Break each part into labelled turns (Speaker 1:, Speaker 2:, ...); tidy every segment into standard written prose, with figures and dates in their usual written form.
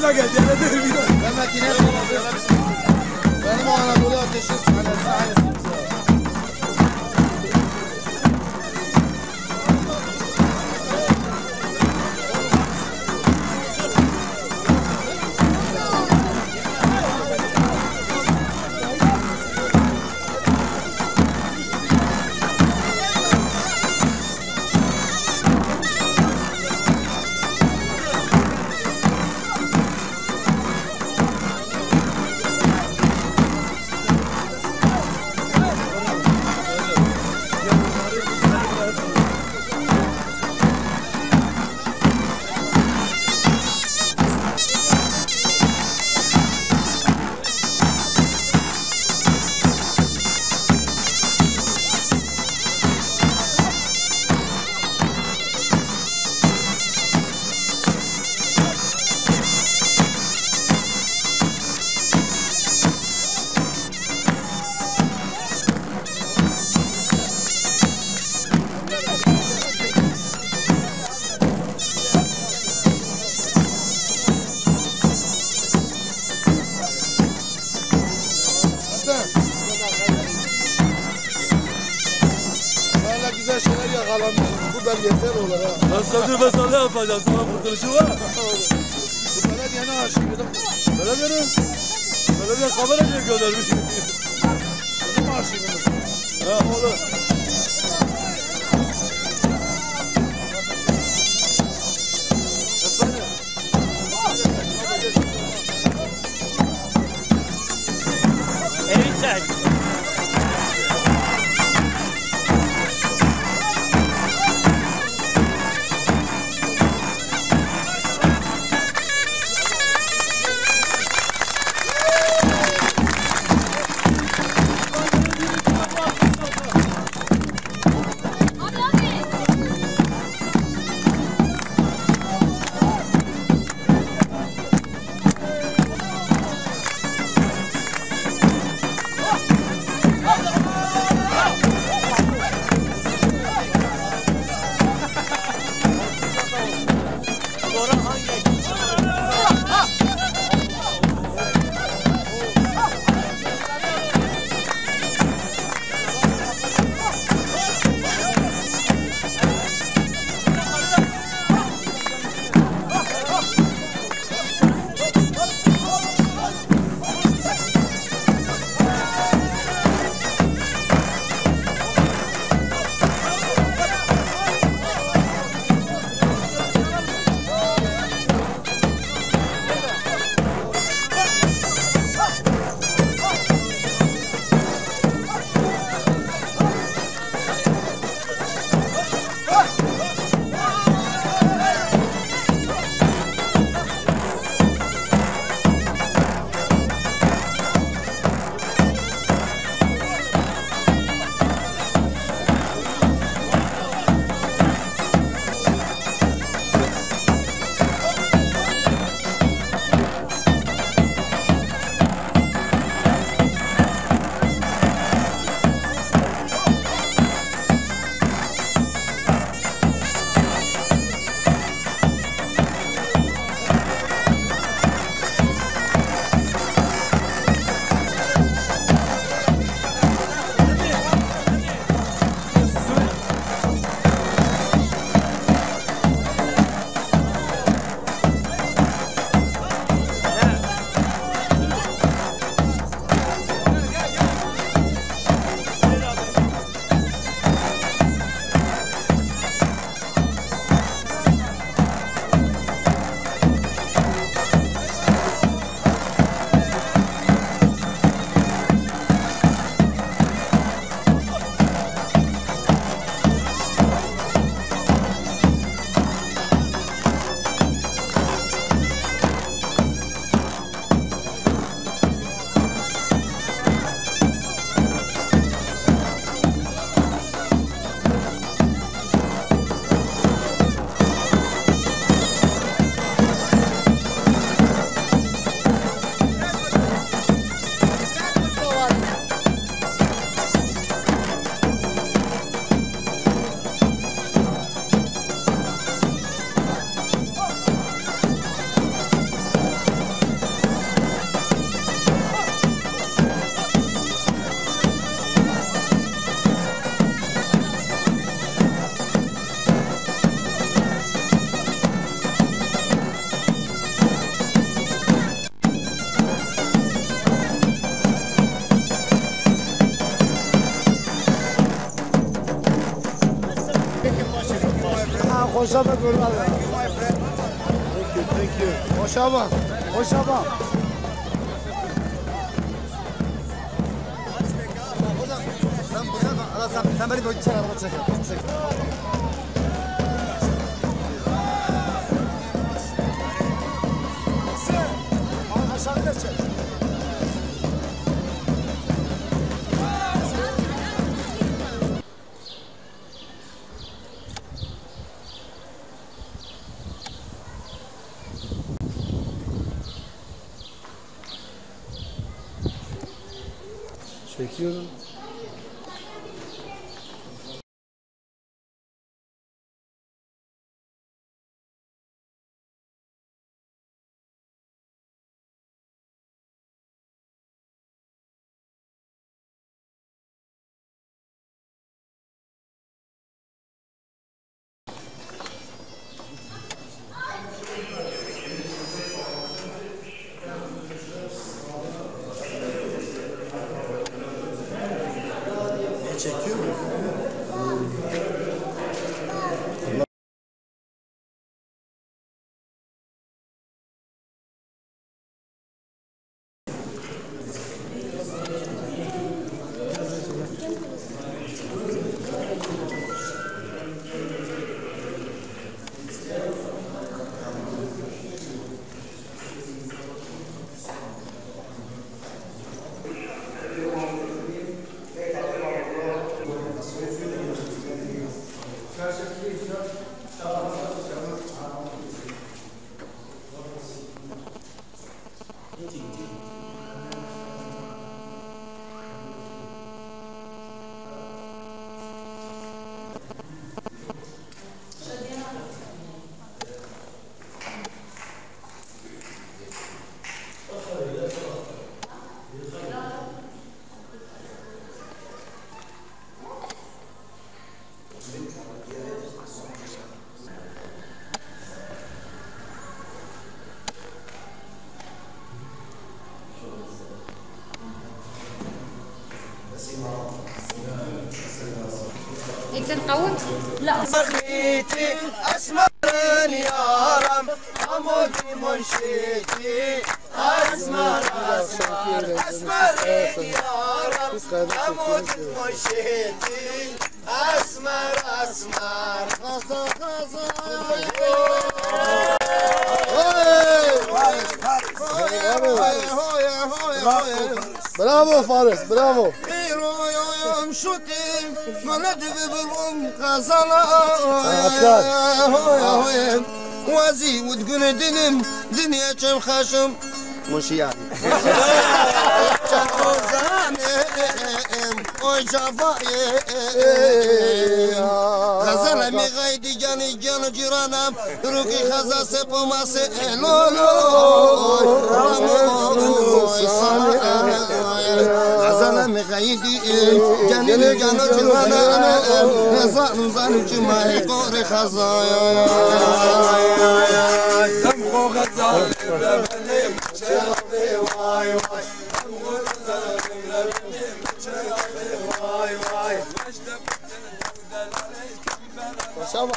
Speaker 1: Bana geldi.
Speaker 2: Ben makine sanatı. Benim o Anadolu ateşi sahnesi aynısı. Bu belgesel olur ha.
Speaker 1: Ben sana mesele yapacağım. Sana kurtuluşu var.
Speaker 2: Bu belediyenin arşivini.
Speaker 1: Belediye kamera diye göndermiş.
Speaker 2: Bizim arşivimiz.
Speaker 1: Ha olur.
Speaker 3: Evet.
Speaker 2: Khouchaba görürler. Thank you. Khouchaba. Sen beni böyle çek, araba çek. Aşağıda çek. Çekiyorum. Çekiyor mu?
Speaker 3: نقوم؟ لا
Speaker 4: صغيتي أسمرني يا رم أموتي منشيتي أسمر أسمرني يا رم أموتي منشيتي أسمر غزا غزا
Speaker 2: Bravo Faris, bravo.
Speaker 4: شوتي ملد بالأم غزالة وازي وتقول دنم دنيا كم خشم مش يعني غزالة مي غايدي جاني جان جيرانم روكي خزا سبو ما سئلولو غزالة مي غايدي جاني جانو جيرانم نزان زان جماعي قوري خزايا تمغو غزالة بلبني مشربي واي واي تمغو غزالة بلبني مشربي واي واي
Speaker 2: Khouchaba.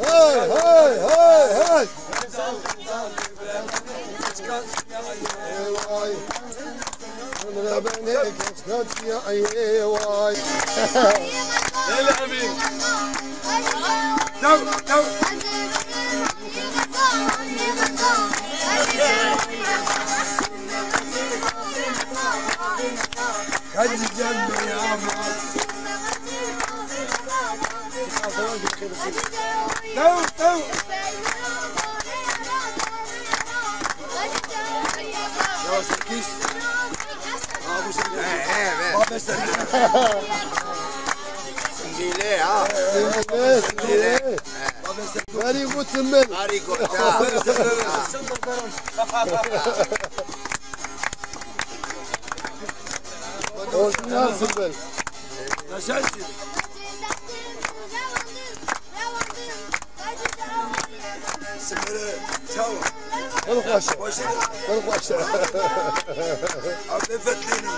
Speaker 2: Hey hey hey hey. Very good symbol.
Speaker 4: Very good.
Speaker 2: Orijinal symbol.
Speaker 4: Sımırı, çabuk.
Speaker 2: بالخوشه
Speaker 4: عم يفتني